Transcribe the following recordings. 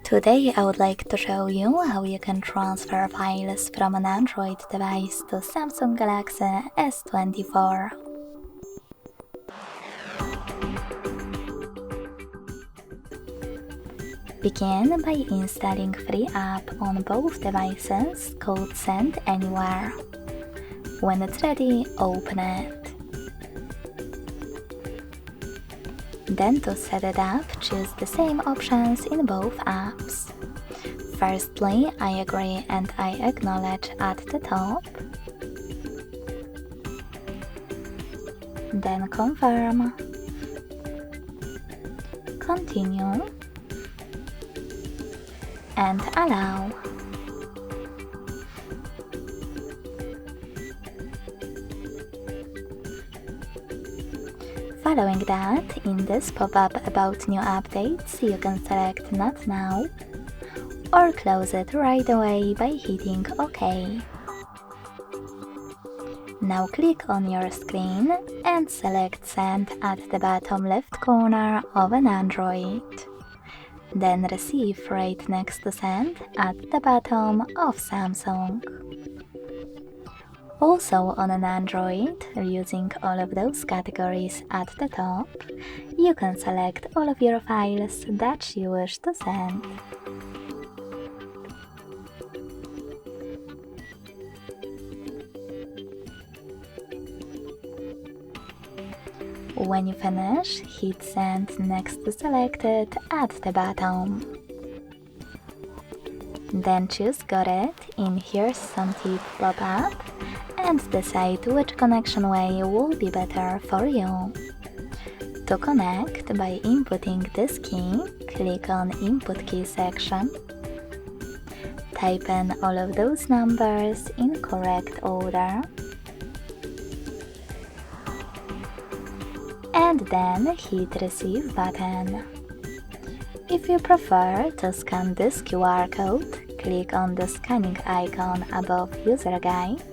Today I would like to show you how you can transfer files from an Android device to Samsung Galaxy S24. Begin by installing free app on both devices called Send Anywhere. When it's ready, open it. Then to set it up, choose the same options in both apps. Firstly, I agree and I acknowledge at the top. Then confirm. Continue. And allow. Following that, in this pop-up about new updates, you can select Not Now or close it right away by hitting OK. Now click on your screen and select Send at the bottom left corner of an Android. Then Receive right next to Send at the bottom of Samsung. Also on an Android, using all of those categories at the top, you can select all of your files that you wish to send. When you finish, hit Send next to Selected at the bottom. Then choose Got It in Here's Some Tip pop-up and decide which connection way will be better for you. To connect by inputting this key, click on Input Key section. Type in all of those numbers in correct order. And then hit Receive button. If you prefer to scan this QR code, click on the scanning icon above User Guide.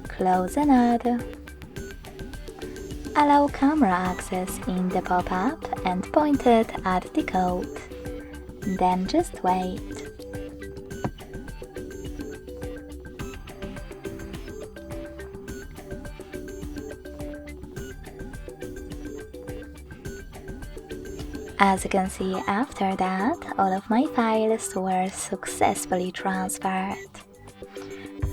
Close and add. Allow camera access in the pop-up and point it at the code. Then just wait. As you can see, after that, all of my files were successfully transferred.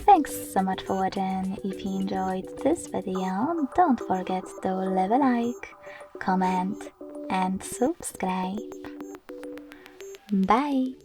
Thanks so much for watching. If you enjoyed this video, don't forget to leave a like, comment and subscribe. Bye!